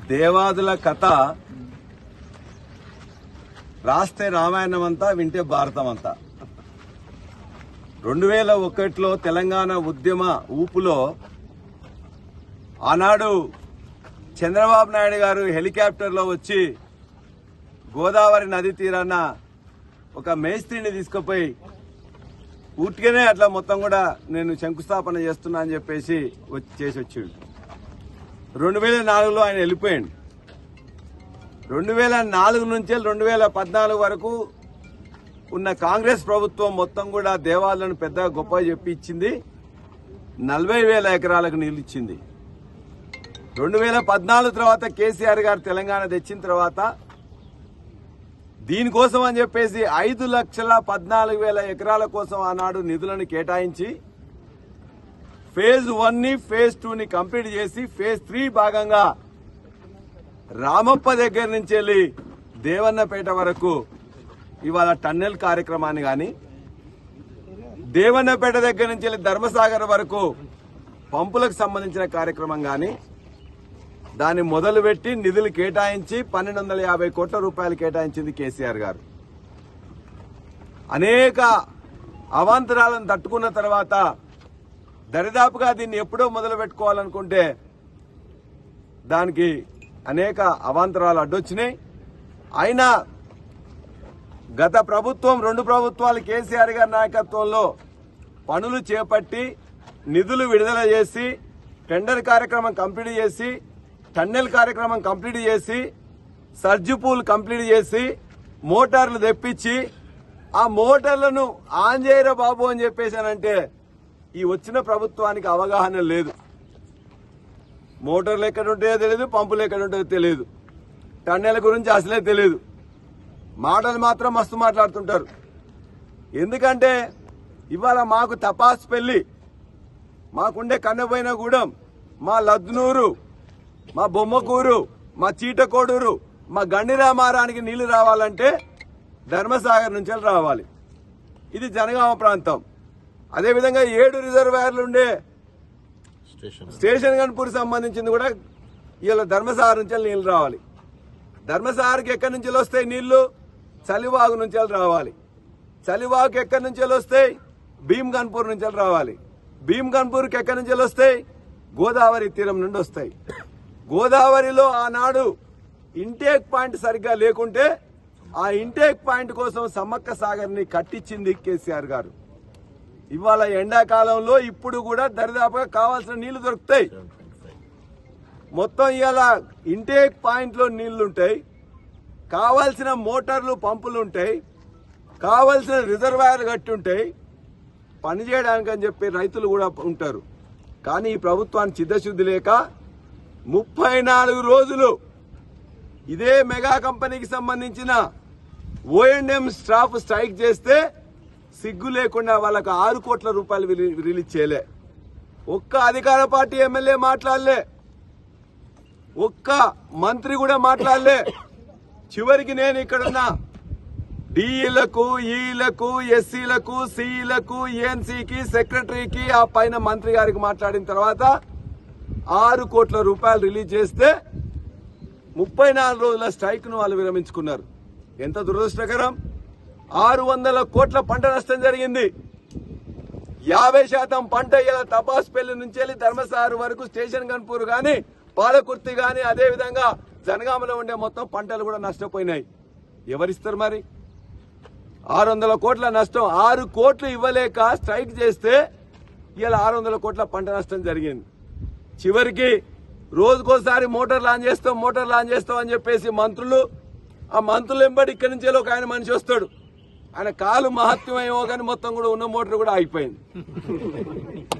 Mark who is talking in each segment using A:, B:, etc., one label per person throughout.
A: దేవాదుల కథ రాస్తే రామాయణం అంతా, వింటే భారతం అంతా. 2001లో తెలంగాణ ఉద్యమ ఊపులో ఆనాడు చంద్రబాబు నాయుడు గారు హెలికాప్టర్లో వచ్చి గోదావరి నది తీరాన ఒక మేస్త్రిని తీసుకుపోయి ఊటిగానే అట్లా మొత్తం కూడా నేను శంకుస్థాపన చేస్తున్నా అని చెప్పేసి చేసి వచ్చాడు. 2004లో ఆయన వెళ్ళిపోయాడు. 2004 నుంచి 2014 వరకు ఉన్న కాంగ్రెస్ ప్రభుత్వం మొత్తం కూడా దేవాలయాలను పెద్ద గొప్ప చెప్పి ఇచ్చింది. 40,000 ఎకరాలకు నీళ్లు ఇచ్చింది. 2014 తర్వాత కేసీఆర్ గారు తెలంగాణ తెచ్చిన తర్వాత దీనికోసం అని చెప్పేసి 5,14,000 ఎకరాల కోసం ఆనాడు నిధులను కేటాయించి ఫేజ్ 1ని ఫేజ్ 2ని కంప్లీట్ చేసి ఫేజ్ 3 భాగంగా రామప్ప దగ్గర నుంచి వెళ్ళి దేవన్నపేట వరకు ఇవాళ టన్నెల్ కార్యక్రమాన్ని గాని, దేవన్నపేట దగ్గర నుంచి వెళ్ళి ధర్మసాగర్ వరకు పంపులకు సంబంధించిన కార్యక్రమం గాని దాన్ని మొదలుపెట్టి నిధులు కేటాయించి 1,250 కోట్ల రూపాయలు కేటాయించింది కేసీఆర్ గారు. అనేక అవాంతరాలను తట్టుకున్న తర్వాత దరిదాపుగా దీన్ని ఎప్పుడో మొదలు పెట్టుకోవాలనుకుంటే దానికి అనేక అవాంతరాలు అడ్డొచ్చినాయి. అయినా గత ప్రభుత్వం 2 ప్రభుత్వాలు కేసీఆర్ గారి నాయకత్వంలో పనులు చేపట్టి నిధులు విడుదల చేసి టెండర్ కార్యక్రమం కంప్లీట్ చేసి టన్నెల్ కార్యక్రమం కంప్లీట్ చేసి సర్జు పూల్ కంప్లీట్ చేసి మోటార్లు తెప్పించి ఆ మోటార్లను ఆన్ చేయరా బాబు అని చెప్పేసానంటే ఈ వచ్చిన ప్రభుత్వానికి అవగాహన లేదు. మోటార్లు ఎక్కడ ఉంటాయో తెలియదు, పంపులు ఎక్కడ ఉంటాయో తెలియదు, టన్నెల గురించి అసలే తెలియదు. మాటలు మాత్రం మస్తు మాట్లాడుతుంటారు. ఎందుకంటే ఇవాళ మాకు తపాస్ పెళ్లి, మాకుండే కన్నపోయిన గూడెం, మా లద్నూరు, మా బొమ్మకూరు, మా చీటకోడూరు, మా గండిరామారానికి నీళ్లు రావాలంటే ధర్మసాగర్ నుంచి రావాలి. ఇది జనగామ ప్రాంతం. అదేవిధంగా 7 రిజర్వాయర్లు ఉండే స్టేషన్ గన్పూర్ సంబంధించింది కూడా ఇలా ధర్మసాగర్ నుంచి నీళ్లు రావాలి. ధర్మసాగర్కి ఎక్కడి నుంచి వస్తాయి నీళ్లు? చలివాగు నుంచి రావాలి. చలివాగుకి ఎక్కడి నుంచి వస్తాయి? భీమ్ గన్పూర్ నుంచి రావాలి. భీమ్ గన్పూర్కి ఎక్కడి నుంచి వస్తాయి? గోదావరి తీరం నుండి వస్తాయి. గోదావరిలో ఆనాడు ఇంటేక్ పాయింట్ సరిగ్గా లేకుంటే ఆ ఇంటేక్ పాయింట్ కోసం సమ్మక్క సాగర్ ని కట్టించింది కేసీఆర్ గారు. ఇవాళ ఎండాకాలంలో ఇప్పుడు కూడా దరిదాపుగా కావాల్సిన నీళ్లు దొరుకుతాయి. మొత్తం ఇవాళ ఇంటేక్ పాయింట్ లో నీళ్లుంటాయి, కావాల్సిన మోటార్లు పంపులు ఉంటాయి, కావాల్సిన రిజర్వాయర్ గట్టి ఉంటాయి, పనిచేయడానికి అని చెప్పి రైతులు కూడా ఉంటారు. కానీ ఈ ప్రభుత్వానికి చిత్తశుద్ధి లేక 34 రోజులు ఇదే మెగా కంపెనీకి సంబంధించిన O&M స్టాఫ్ స్ట్రైక్ చేస్తే సిగ్గు లేకుండా వాళ్ళకు 6 కోట్ల రూపాయలు రిలీజ్ చేయలే. ఒక్క అధికార పార్టీ ఎమ్మెల్యే మాట్లాడలే, ఒక్క మంత్రి కూడా మాట్లాడలే. చివరికి నేను ఇక్కడున్న డిఈలకు, ఈలకు, ఎస్సీలకు, సిఈలకు, ఏఎన్సీకి, సెక్రటరీకి, ఆ పైన మంత్రి గారికి మాట్లాడిన తర్వాత 6 కోట్ల రూపాయలు రిలీజ్ చేస్తే 34 రోజుల స్ట్రైక్ ను వాళ్ళు విరమించుకున్నారు. ఎంత దురదృష్టకరం! 600 కోట్ల పంట నష్టం జరిగింది. 50% పంట ఇలా తపాస్పల్లి నుంచి వెళ్ళి ధర్మసాగర్ వరకు స్టేషన్ గన్పూర్ గాని, పాలకుర్తి గాని, అదేవిధంగా జనగామలో ఉండే మొత్తం పంటలు కూడా నష్టపోయినాయి. ఎవరిస్తారు మరి? 600 కోట్ల నష్టం. 6 కోట్లు ఇవ్వలేక స్ట్రైక్ చేస్తే ఇలా 600 కోట్ల పంట నష్టం జరిగింది. చివరికి రోజుకోసారి మోటార్ లాంచ్ చేస్తాం అని చెప్పేసి మంత్రులు, ఆ మంత్రులు వెంబడి ఇక్కడి నుంచి ఒక ఆయన మనిషి వస్తాడు. ఆయన కాలు మహత్యమేమో కానీ మొత్తం కూడా ఉన్న మోటార్ కూడా అయిపోయింది.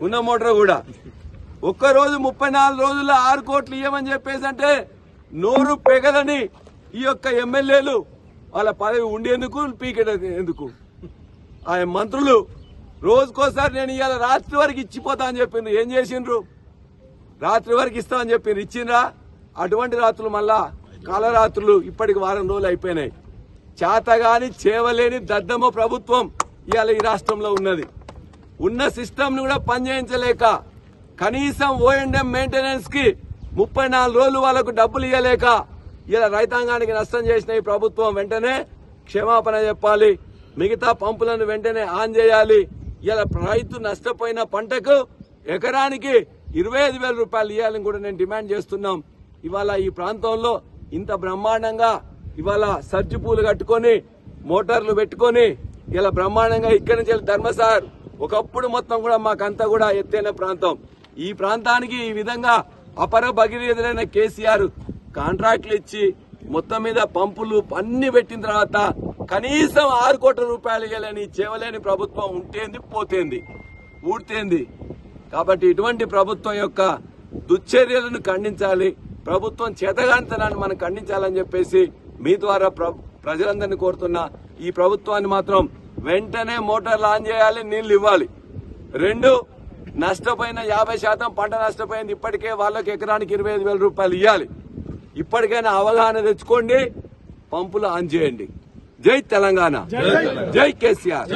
A: ఉన్న మోటార్ కూడా ఒక్కరోజు 34 రోజుల్లో 6 కోట్లు ఇవ్వమని చెప్పేసి అంటే నోరు పెగలని ఈ యొక్క ఎమ్మెల్యేలు వాళ్ళ పదవి ఉండేందుకు, పీకేందుకు ఆ మంత్రులు రోజుకోసారి నేను ఇవాళ రాత్రి వరకు ఇచ్చిపోతా అని చెప్పిండ్రు. ఏం చేసిండ్రు? రాత్రి వరకు ఇస్తామని చెప్పిండ్రు, ఇచ్చిండ్రా? అటువంటి రాత్రులు మళ్ళా కాలరాత్రులు ఇప్పటికి వారం రోజులు అయిపోయినాయి. చేతగాని చేవలేని దద్దమ్మ ప్రభుత్వం ఇవాళ ఈ రాష్ట్రంలో ఉన్నది. ఉన్న సిస్టమ్ ను కూడా పనిచేయించలేక కనీసం O&M మెయింటెనెన్స్ కి 34 రోజులు వాళ్ళకు డబ్బులు ఇవ్వలేక ఇలా రైతాంగానికి నష్టం చేసిన ఈ ప్రభుత్వం వెంటనే క్షమాపణ చెప్పాలి. మిగతా పంపులను వెంటనే ఆన్ చేయాలి. ఇలా రైతు నష్టపోయిన పంటకు ఎకరానికి 25,000 రూపాయలు ఇవ్వాలని కూడా నేను డిమాండ్ చేస్తున్నాం. ఇవాళ ఈ ప్రాంతంలో ఇంత బ్రహ్మాండంగా ఇవాళ సర్జు పూలు కట్టుకొని మోటార్లు పెట్టుకొని ఇలా బ్రహ్మాండంగా ఇక్కడి నుంచి ధర్మసార్ ఒకప్పుడు మొత్తం కూడా మాకంతా కూడా ఎత్తైన ప్రాంతం. ఈ ప్రాంతానికి ఈ విధంగా అపర భగీరథులైన కేసీఆర్ కాంట్రాక్టులు ఇచ్చి మొత్తం మీద పంపులు అన్ని పెట్టిన తర్వాత కనీసం 6 కోట్ల రూపాయలు ఇవ్వలేని చేయలేని ప్రభుత్వం ఉంటేంది పోతేంది ఊడితేంది. కాబట్టి ఇటువంటి ప్రభుత్వం యొక్క దుశ్చర్యలను ఖండించాలి. ప్రభుత్వం చేతగానితనాన్ని మనం ఖండించాలని చెప్పేసి మీ ద్వారా ప్రజలందరినీ కోరుతున్నా. ఈ ప్రభుత్వాన్ని మాత్రం వెంటనే మోటార్లు ఆన్ చేయాలి, నీళ్లు ఇవ్వాలి. 2, నష్టపోయిన 50% పంట నష్టపోయింది. ఇప్పటికే వాళ్ళకి ఎకరానికి 25,000 రూపాయలు ఇవ్వాలి. ఇప్పటికైనా అవగాహన తెచ్చుకోండి, పంపులు ఆన్ చేయండి. జై తెలంగాణ, జై కేసీఆర్.